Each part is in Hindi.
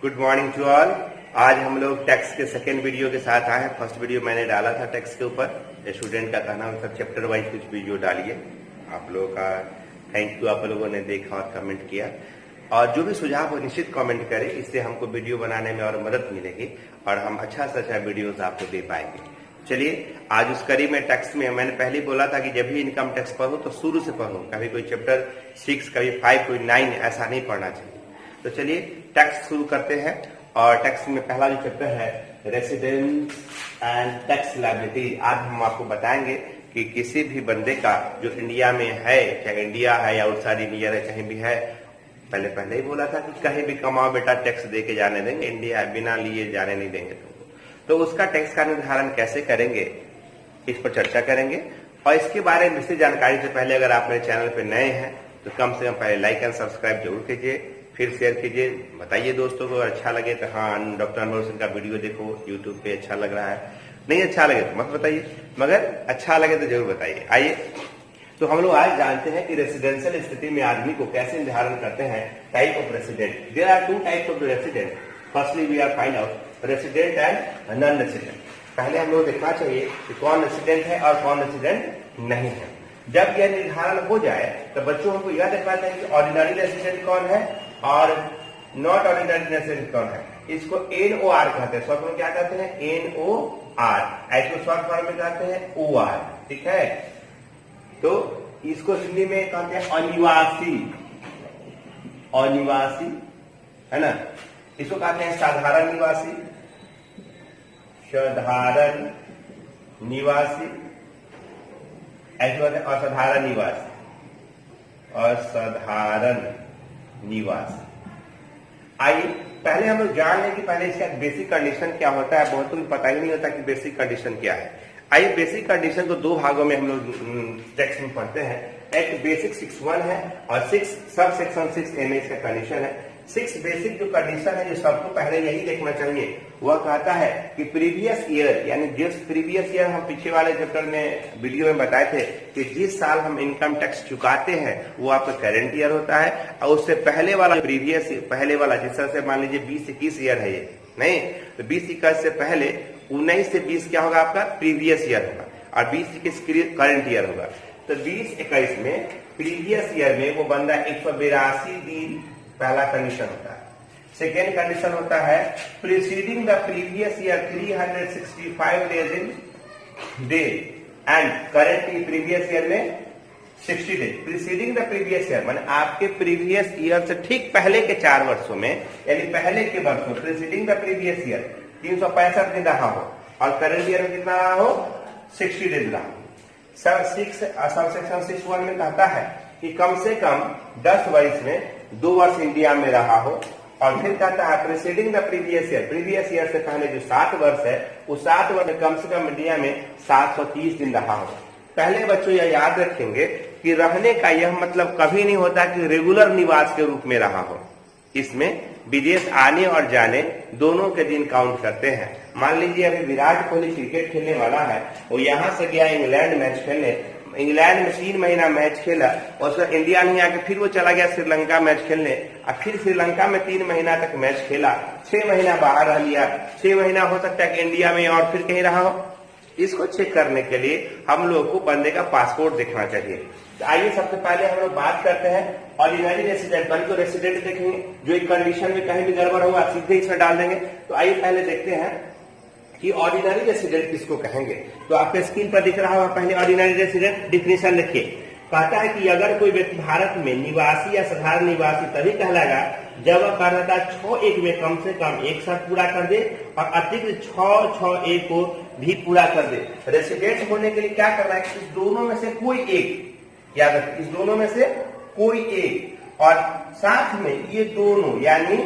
Good morning to all. आज हम लोग टेक्स्ट के सेकेंड वीडियो के साथ आए हैं। फर्स्ट वीडियो मैंने डाला था टेक्स्ट के ऊपर, स्टूडेंट का कहना मतलब चैप्टर वाइज कुछ वीडियो डालिए। आप लोगों का थैंक यू, आप लोगों ने देखा और कमेंट किया, और जो भी सुझाव हो निश्चित कमेंट करें, इससे हमको वीडियो बनाने में और मदद मिलेगी और हम अच्छा से अच्छा वीडियोज आपको दे पाएंगे। चलिए, आज उस कड़ी में टेक्स्ट में मैंने पहले ही बोला था कि जब भी इनकम टैक्स पढ़ो तो शुरू से पढ़ो, कभी कोई चैप्टर 6 कभी 5 कोई 9 ऐसा नहीं पढ़ना चाहिए। तो चलिए टैक्स शुरू करते हैं। और टैक्स में पहला जो चैप्टर है रेसिडेंस एंड टैक्स लायबिलिटी। आज हम आपको बताएंगे कि किसी भी बंदे का जो इंडिया में है, चाहे इंडिया है या आउटसाइड इंडिया है, कहीं भी है, पहले ही बोला था कि कहीं भी कमाओ बेटा टैक्स दे के जाने देंगे, इंडिया बिना लिए जाने नहीं देंगे तुमको। तो उसका टैक्स का निर्धारण कैसे करेंगे, इस पर चर्चा करेंगे। और इसके बारे में विस्तृत जानकारी से पहले अगर आप मेरे चैनल पर नए हैं तो कम से कम पहले लाइक एंड सब्सक्राइब जरूर कीजिए, फिर शेयर कीजिए, बताइए दोस्तों को। अच्छा लगे तो हाँ, डॉक्टर अनवर सिंह का वीडियो देखो यूट्यूब पे, अच्छा लग रहा है, नहीं अच्छा लगे तो मत बताइए, मगर अच्छा लगे तो जरूर बताइए। आइए, तो हम लोग आज जानते हैं कि रेसिडेंशियल स्थिति में आदमी को कैसे निर्धारण करते हैं type of resident. There are 2 types of resident. Firstly we are find out resident and non resident. पहले हम लोग देखना चाहिए कि कौन रेसिडेंट है और कौन रेसिडेंट नहीं है। जब यह निर्धारण हो जाए तो बच्चों हमको यह देखना चाहिए कि ऑर्डिनरी रेसिडेंट कौन है और नॉट ऑर्डिनरी रेसिडेंट कौन है। इसको NOR कहते हैं, शॉर्ट में क्या कहते हैं NOR, ऐसे शॉर्ट फॉर्म में कहते हैं OR, ठीक है। तो इसको हिंदी में कहते हैं अनिवासी, अनिवासी है ना। इसको कहते हैं साधारण निवासी, साधारण निवासी, ऐसे कहते हैं असाधारण निवासी, असाधारण निवासी। आइए पहले हम लोग जान लें कि पहले इसका बेसिक कंडीशन क्या होता है। बहुतों को पता ही नहीं होता कि बेसिक कंडीशन क्या है। आइए, बेसिक कंडीशन को 2 भागों में हम लोग टेक्स्ट में पढ़ते हैं। एक बेसिक 6(1) है और 6 सब सेक्शन 6A में इसका कंडीशन है। 6 बेसिक जो कंडीशन है, जो सबको पहले यही देखना चाहिए, वह कहता है कि प्रीवियस ईयर, यानी जिस प्रीवियस ईयर हम पीछे वाले चैप्टर में वीडियो में बताए थे कि जिस साल हम इनकम टैक्स चुकाते हैं वो आपका करंट ईयर होता है, और उससे पहले वाला प्रीवियस पहले वाला, जिस तरह से मान लीजिए 20-21 ईयर है ये, नहीं तो 20-21 से पहले 19 से 20 क्या होगा आपका प्रीवियस ईयर होगा, और 20-21 करंट ईयर होगा। तो 20-21 में प्रीवियस ईयर में वो बंदा 182 दिन पहला कंडीशन होता है। सेकेंड कंडीशन होता है preceding the previous year 365 days in day and current previous year में 60 days. Preceding the previous year माने आपके प्रीवियस ईयर से ठीक पहले के 4 वर्षों में, यानी पहले के वर्ष में प्रीसीडिंग द प्रीवियस ईयर 365 दिन रहा हो और करंट ईयर में कितना रहा हो 60 डेज रहा हो। सब सेक्शन 6(1) में कहता है कि कम से कम 10 वर्ष में 2 वर्ष इंडिया में रहा हो, और फिर कहता है preceding the previous year, previous year से पहले जो 7 वर्ष है वो 7 वर्ष में कम से कम इंडिया में 730 दिन रहा हो। पहले बच्चों यह याद रखेंगे कि रहने का यह मतलब कभी नहीं होता कि रेगुलर निवास के रूप में रहा हो। इसमें विदेश आने और जाने दोनों के दिन काउंट करते हैं। मान लीजिए अभी विराट कोहली क्रिकेट खेलने वाला है, वो यहां से गया इंग्लैंड मैच खेलने, इंग्लैंड में 3 महीना मैच खेला और उसका इंडिया नहीं आके फिर वो चला गया श्रीलंका मैच खेलने, और फिर श्रीलंका में 3 महीना तक मैच खेला, 6 महीना बाहर रह लिया, 6 महीना हो सकता है कि इंडिया में और फिर कहीं रहा हो। इसको चेक करने के लिए हम लोग को बंदे का पासपोर्ट देखना चाहिए। तो आइए सबसे पहले हम लोग बात करते हैं ऑर्डिनरी रेसिडेंट। पहले तो रेसिडेंट देखेंगे, जो एक कंडीशन में कहीं भी गड़बड़ होगा सीधे इसमें डाल देंगे। तो आइए पहले देखते हैं कि ऑर्डिनरी रेसिडेंट किसको कहेंगे। तो आपके स्क्रीन पर दिख रहा होगा, पहले ऑर्डिनरी रेसिडेंट डिफिनेशन लिखिए। कहता है कि अगर कोई व्यक्ति भारत में निवासी या साधारण निवासी तभी कहलाएगा जब वह कर्मता 6(1) में कम से कम 1 शर्त पूरा कर दे और अतिरिक्त 6(6)(1) को भी पूरा कर दे। रेसिडेंट होने के लिए क्या करना है, इस दोनों में से कोई एक, याद रखिए इस दोनों में से कोई एक, और साथ में ये दोनों, यानी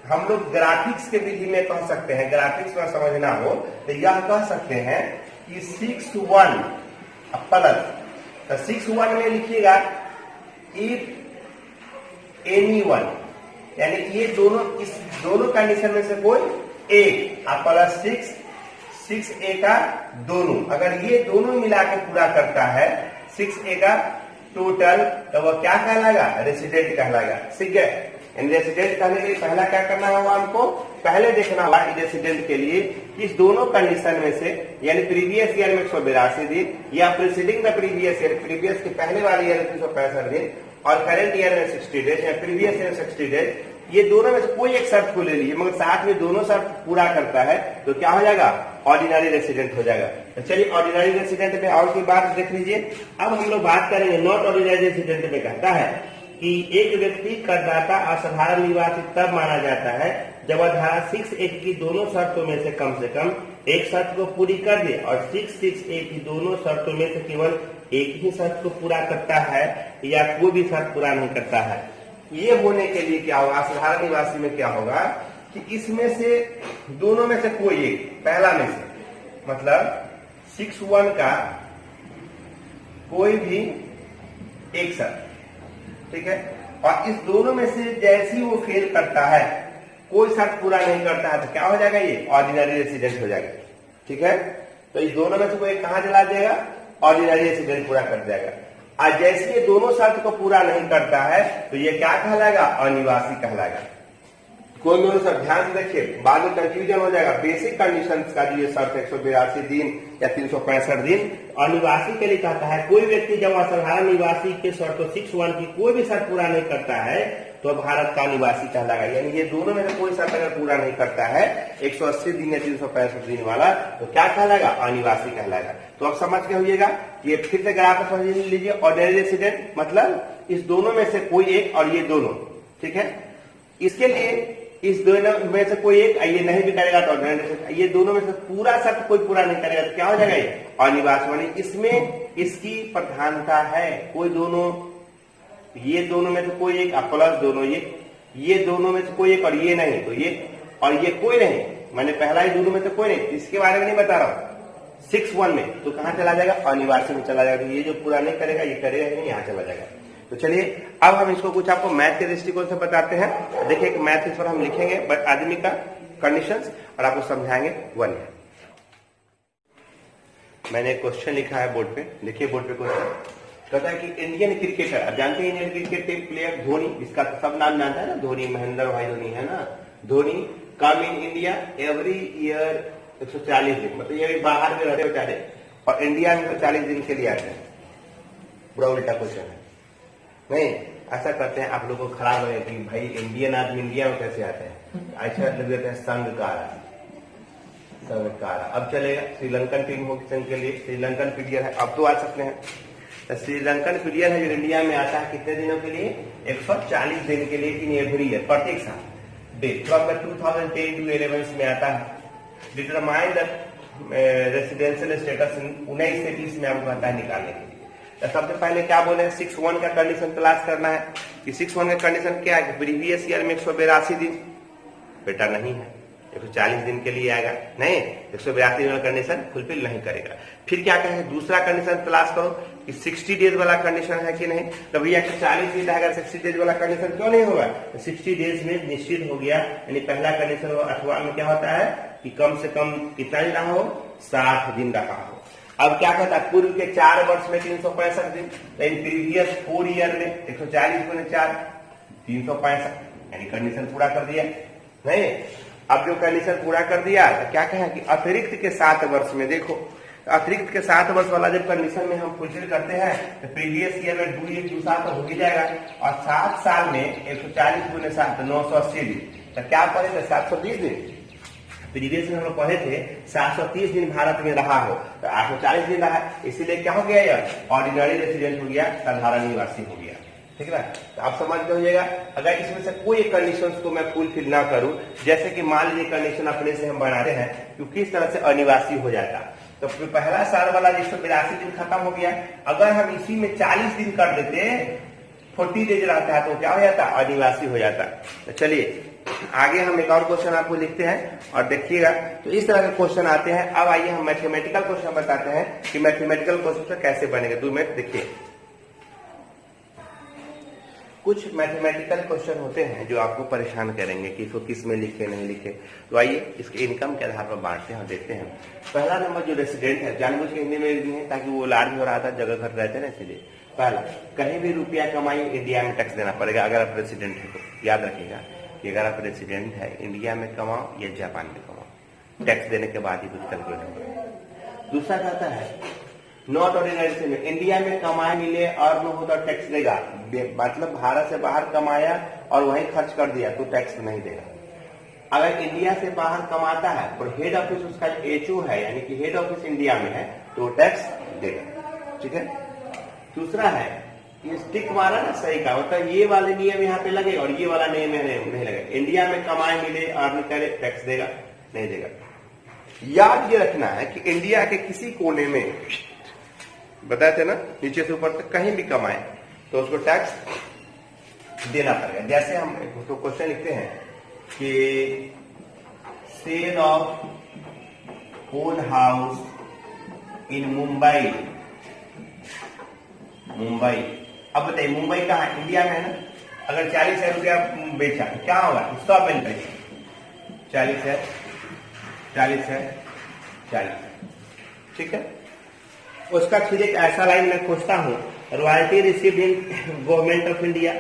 हम लोग ग्राफिक्स के विधि में कह सकते हैं, ग्राफिक्स में समझना हो तो यह कह सकते हैं कि 6(1) प्लस, तो 6(1) में लिखिएगा इफ एनीवन, यानी ये दोनों, इस दोनों कंडीशन में से कोई एक, आप प्लस 6(a) का दोनों, अगर ये दोनों मिला के पूरा करता है 6(a) का टोटल, तो वह क्या कहलाएगा रेसिडेंट कहलाएगा। ठीक है, रेसिडेंट कहने के लिए पहला क्या करना होगा हमको, पहले देखना होगा रेसिडेंट के लिए इस दोनों कंडीशन में से, यानी प्रीवियस ईयर में 182 दिन या preceding the previous year, previous के पहले वाले ईयर में 365 दिन और करंट ईयर में 60 डेज या प्रीवियस ईयर 60 डेज, ये दोनों में से कोई एक शर्त को ले लीजिए मगर साथ में दोनों शर्त पूरा करता है तो क्या हो जाएगा, ऑर्डिनरी रेसिडेंट हो जाएगा। तो चलिए ऑर्डिनरी रेसिडेंट में और की बात देख लीजिए। अब हम लोग बात करेंगे नॉट ऑर्डिनरी रेसिडेंट में। कहता है कि एक व्यक्ति करदाता असाधारण निवासी तब माना जाता है जब वह धारा 6(a) की दोनों शर्तों में से कम एक शर्त को पूरी कर दे और 6(6)(a) की दोनों शर्तों में से केवल एक ही शर्त को पूरा करता है या कोई भी शर्त पूरा नहीं करता है। ये होने के लिए क्या होगा, असाधारण निवासी में क्या होगा कि इसमें से दोनों में से कोई एक, पहला में से मतलब 6(1) का कोई भी एक शर्त, ठीक है, और इस दोनों में से जैसे ही वो फेल करता है, कोई शर्त पूरा नहीं करता है, तो क्या हो जाएगा, ये ऑर्डिनरी रेसिडेंट हो जाएगा। ठीक है, तो इस दोनों में से कोई कहां चला जाएगा, ऑर्डिनरी रेसिडेंट पूरा कर जाएगा। और जैसे ये दोनों शर्त को पूरा नहीं करता है तो ये क्या कहलाएगा, अनिवासी कहलाएगा। कोई दोनों शर्त ध्यान से देखिए, बाद में कंफ्यूजन हो जाएगा। बेसिक कंडीशंस का जो ये शर्त 182 दिन या 365 दिन अनिवासी के लिए कहता है, कोई व्यक्ति जब असाधारण निवासी के शर्तों 6(1) की कोई भी शर्त पूरा नहीं करता है तो भारत का निवासी कहलाएगा। यानी ये दोनों में से कोई शर्त अगर पूरा नहीं करता है 180 दिन या 365 दिन वाला, तो क्या कहलाएगा, अनिवासी कहलाएगा। तो अब समझ के होइएगा, ये फिर से ग्राफ समझ लीजिए। ऑर्डिनरी रेसिडेंट मतलब इस दोनों में से कोई एक और ये दोनों, ठीक है। इसके लिए इस दोनों में से कोई एक ये नहीं भी करेगा तो ऑर्डिनरी रेसिडेंट, ये दोनों में से पूरा शर्त कोई पूरा नहीं करेगा तो क्या हो जाएगा, ये अनिवासी। मानी इसमें इसकी प्रधानता है, कोई दोनों, ये दोनों में से कोई एक प्लस दोनों ये दोनों में से कोई एक और ये नहीं, तो ये और ये कोई नहीं, मैंने पहला ही दोनों में से कोई नहीं, इसके बारे में नहीं बता रहा हूं। 6(1) में तो कहां चला जाएगा, अनिवासी में चला जाएगा। तो ये जो पूरा नहीं करेगा ये करेगा नहीं, यहाँ चला जाएगा। तो चलिए अब हम इसको कुछ आपको मैथ के दृष्टिकोण से बताते हैं। देखिए एक मैथ इस पर हम लिखेंगे आदमी का कंडीशंस और आपको समझाएंगे। 1 मैंने क्वेश्चन लिखा है बोर्ड पे, देखिए बोर्ड पे क्वेश्चन कहता है कि इंडियन क्रिकेटर, आप जानते हैं Indian cricket team player Dhoni, इसका तो सब नाम जानता है ना, धोनी, महेंद्र भाई धोनी है ना, धोनी कम इन इंडिया एवरी ईयर 140 दिन, मतलब ये बाहर में रहते बेचारे और इंडिया में 140 दिन के लिए आते हैं। पूरा उल्टा क्वेश्चन है, नहीं ऐसा करते हैं आप लोगों को खराब लगे कि भाई इंडियन आदमी इंडिया में कैसे आते हैं, अच्छा लग जाते हैं संघकारा। अब चलेगा श्रीलंकन टीम होगी संघ के लिए, श्रीलंकन प्लेयर है, अब तो आ सकते हैं। तो श्रीलंकन प्लेयर है जो इंडिया में आता है कितने दिनों के लिए, 140 दिन के लिए इन एवरी ईयर, प्रत्येक साल। डेट फ्रॉम द 2010 to 11 में आता है। डिटरमाइन द रेसिडेंशियल स्टेटस 19 से 20 में आपको आता है निकालने के लिए। तो सबसे पहले क्या बोले, 6(1) का कंडीशन तलाश करना है कि 6(1) का कंडीशन क्या है, प्रीवियस ईयर में 182 दिन, बेटा नहीं है, 140 दिन के लिए आएगा, नहीं 182 दिन वाला कंडीशन फुलफिल नहीं करेगा। फिर क्या कहें, दूसरा कंडीशन तलाश करो कि 60 डेज वाला कंडीशन है कि नहीं, तो भैया 140 दिन रहेगा, 60 डेज वाला कंडीशन क्यों नहीं होगा, तो 60 डेज में निश्चित हो गया। यानी पहला कंडीशन 8वां में क्या होता है कि कम से कम कितना दिन रहा हो, 60 दिन रहा हो। अब क्या कहता है, पूर्व के 4 वर्ष में 365 दिन, लेकिन प्रीवियस 4 ईयर में 140 गुने 4 365, यानी कंडीशन पूरा कर दिया। नहीं, अब जो कंडीशन पूरा कर दिया तो क्या कहें कि अतिरिक्त के 7 वर्ष में, देखो अतिरिक्त के 7 वर्ष वाला जब कंडीशन में हम फुलफिल करते हैं तो प्रीवियस ईयर में 2 साल तो हो ही जाएगा, और 7 साल में 140 गुने 7 980 दिन, तो क्या पड़े थे 730 दिन। प्रीवियस में हम लोग पढ़े थे 730 दिन भारत में रहा हो तो 840 दिन रहा, इसीलिए क्या हो गया, यह ऑर्डिनरी रेसिडेंट हो गया, साधारण निवासी हो गया। ठीक है ना, तो आप समझ के होइएगा। अगर इसमें से कोई एक कंडीशंस को मैं फुलफिल ना करूं, जैसे कि मान लीजिए कंडीशन अपने से हम बनाते हैं कि किस तरह से अनिवासी हो जाता, तो पहला साल वाला 182 दिन खत्म हो गया, अगर हम इसी में 40 दिन कर देते 40 डेज रहता है तो क्या हो जाता, अनिवासी हो जाता। तो चलिए आगे हम एक और क्वेश्चन आपको लिखते हैं और देखिएगा। तो इस तरह के क्वेश्चन आते हैं। अब आइए हम मैथमेटिकल क्वेश्चन बताते हैं कि मैथमेटिकल क्वेश्चन कैसे बनेगा। 2 मिनट देखिए, कुछ मैथमेटिकल क्वेश्चन होते हैं जो आपको परेशान करेंगे कि इसको किस में लिखे नहीं लिखे। तो आइए इसके इनकम के आधार पर बांटते हैं और देखते हैं। पहला नंबर जो रेसिडेंट है, जानबूझ के हिंदी में लिखे हैं ताकि वो लार्ज हो रहा था, जगह घर रहते हैं ना, इसलिए पहला, कहीं भी रुपया कमाई इंडिया में टैक्स देना पड़ेगा अगर आप रेसिडेंट है तो। याद रखिएगा कि अगर आप रेसिडेंट है, इंडिया में कमाओ या जापान में कमाओ, टैक्स देने के बाद ही कुछ कैलकुलेट होगा। दूसरा कहता है नॉट ऑर्डिनरी से में, इंडिया में कमाए मिले और न हो तो टैक्स देगा, मतलब भारत से बाहर कमाया और वहीं खर्च कर दिया तो टैक्स नहीं देगा। अगर इंडिया से बाहर कमाता है और हेड ऑफिस उसका एचओ है, यानी कि हेड ऑफिस इंडिया में है, तो टैक्स देगा। ठीक है। दूसरा है ये स्टिक मारा ना सही का, मतलब ये वाले नियम यहाँ पे लगे और ये वाला नियम नहीं लगे। इंडिया में कमाए मिले और न करे टैक्स देगा, नहीं देगा। याद ये रखना है कि इंडिया के किसी कोने में, बताए थे ना, नीचे से ऊपर तक कहीं भी कमाए तो उसको टैक्स देना पड़ेगा। जैसे हम तो क्वेश्चन लिखते हैं कि sale of own house in Mumbai, Mumbai. अब बताइए मुंबई कहाँ है? इंडिया में है ना। अगर 40,000 रुपया बेचा क्या होगा? 100 पेन 40 है, 40 है, 40। ठीक है। उसका फिर एक ऐसा लाइन मैं खोजता हूं, royalty received in government of India,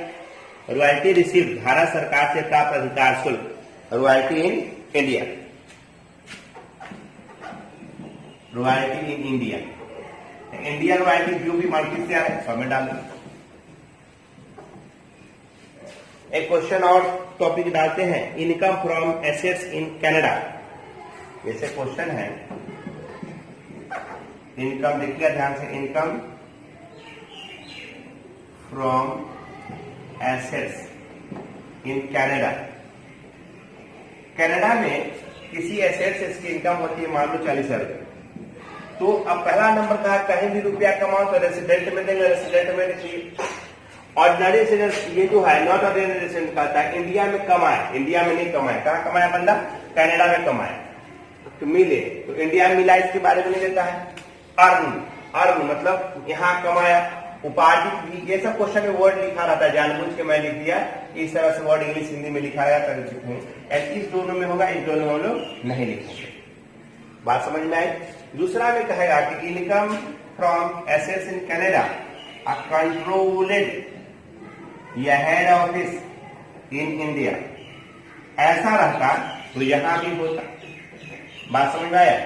royalty received Bharat सरकार से प्राप्त अधिकार शुल्क, royalty in India, royalty in India. India royalty जो भी मार्केट से आ रहा है 100 में डाल दो। एक क्वेश्चन और टॉपिक डालते हैं, income from assets in Canada. जैसे क्वेश्चन है इनकम, देखिए ध्यान से, income from assets in Canada. Canada में किसी एसेट से इसकी इनकम होती है मान लो 40,000 रुपये। तो अब पहला नंबर कहा कहीं भी रुपया कमाओ तो रेसिडेंट में देंगे, रेसिडेंट में देखिए। ऑर्डिनरी रेसिडेंट ये जो है नॉट ऑर्डिनरी रेसिडेंट कहता है इंडिया में कमाए, इंडिया में नहीं कमाए। कहाँ कमाया बंदा? कनाडा में कमाए तो मिले, तो इंडिया में मिला इसके बारे में नहीं देता है। अर्न, अर्न मतलब यहाँ कमाया, उपार्जित भी, ये सब क्वेश्चन में वर्ड लिखा रहता है, जानबूझ के मैं लिख दिया इस तरह से वर्ड इंग्लिश हिंदी में लिखा गया। इस दोनों में होगा, इस दोनों में हम लोग नहीं लिखेंगे। बात समझ में आई? दूसरा में कहेगा कि income from assets in Canada are controlled या हेड ऑफिस इन इंडिया, ऐसा रहता तो यहां भी होता। बात समझ में आया?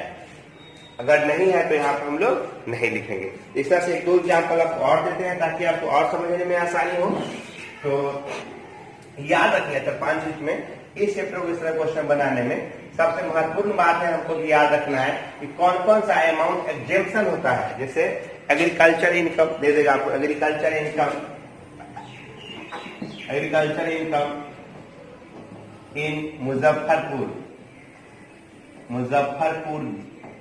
अगर नहीं है तो यहाँ पर हम लोग नहीं लिखेंगे। इस तरह से एक दो एग्जाम्पल आपको और देते हैं ताकि आपको और समझने में आसानी हो। तो याद रखिए तो 5 वीक में इस चैप्टर को इस तरह क्वेश्चन बनाने में सबसे महत्वपूर्ण बात है हमको याद रखना है कि कौन कौन सा अमाउंट एग्जेम्पशन होता है। जैसे एग्रीकल्चर इनकम दे देगा आपको, agriculture income, agriculture income in Muzaffarpur, Muzaffarpur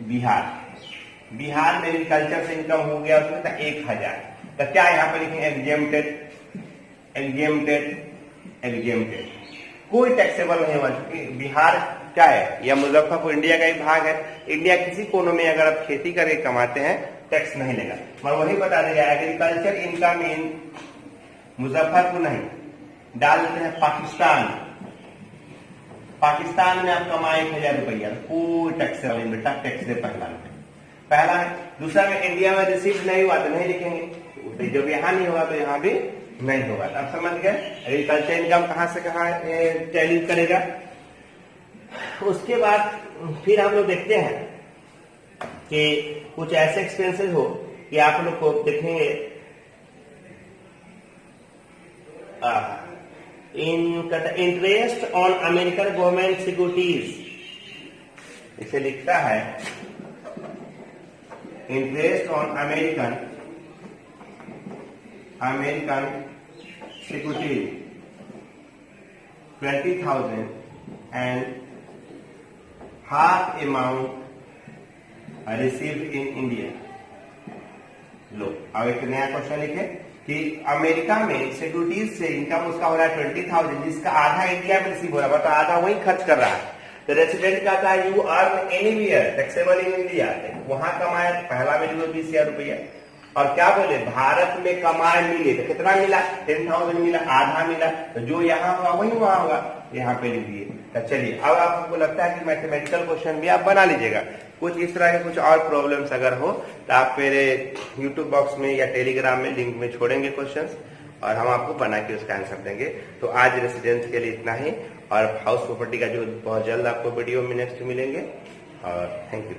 Bihar, Bihar में एग्रीकल्चर से इनकम हो गया उसमें था 1,000। तो क्या यहाँ पर लिखेंगे? एग्जेम्प्टेड, एग्जेम्प्टेड, एग्जेम्प्टेड, कोई टैक्सेबल नहीं हुआ। बिहार क्या है? या मुजफ्फरपुर इंडिया का एक भाग है। इंडिया किसी कोनों में अगर आप खेती करके कमाते हैं टैक्स नहीं लेगा। मैं वही बता देगा एग्रीकल्चर इनकम इन मुजफ्फरपुर नहीं, डाल देते हैं पाकिस्तान, पाकिस्तान में आप कमाए 1,000 रुपया, कोई टैक्स वाले बेटा टैक्स दे पहला है। दूसरा में इंडिया में रिसीव नहीं हुआ तो नहीं लिखेंगे, जब यहाँ नहीं होगा तो यहाँ भी नहीं होगा। अब समझ गए एग्रीकल्चर इनकम कहाँ से कहाँ टैली करेगा। उसके बाद फिर हम लोग देखते हैं कि कुछ ऐसे एक्सपेंसेस हो कि आप लोग को देखेंगे interest on American government securities, इसे लिखता है interest on American securities 20,000 and half amount received in India. लो अब एक नया क्वेश्चन लिखे कि अमेरिका में सिक्योरिटीज से इनकम उसका हो रहा है 20,000, जिसका आधा इंडिया में रिसीव हो रहा है, मतलब आधा वही खर्च कर रहा है। तो रेसिडेंट का था you earn anywhere taxable in India, वहां कमाया पहला में जो 20,000 रुपया। और क्या बोले भारत में कमाए मिले तो कितना मिला? 10,000 मिला, आधा मिला। तो जो यहाँ हुआ वही वहां होगा। यहाँ पे लिख दिए। तो चलिए अब आपको लगता है कि मैथमेटिकल क्वेश्चन भी आप बना लीजिएगा। कुछ इस तरह के कुछ और प्रॉब्लम्स अगर हो तो आप मेरे यूट्यूब बॉक्स में या टेलीग्राम में लिंक में छोड़ेंगे क्वेश्चंस और हम आपको बना के उसका आंसर देंगे। तो आज रेसिडेंस के लिए इतना ही, और हाउस प्रॉपर्टी का जो बहुत जल्द आपको वीडियो में नेक्स्ट मिलेंगे। और थैंक यू।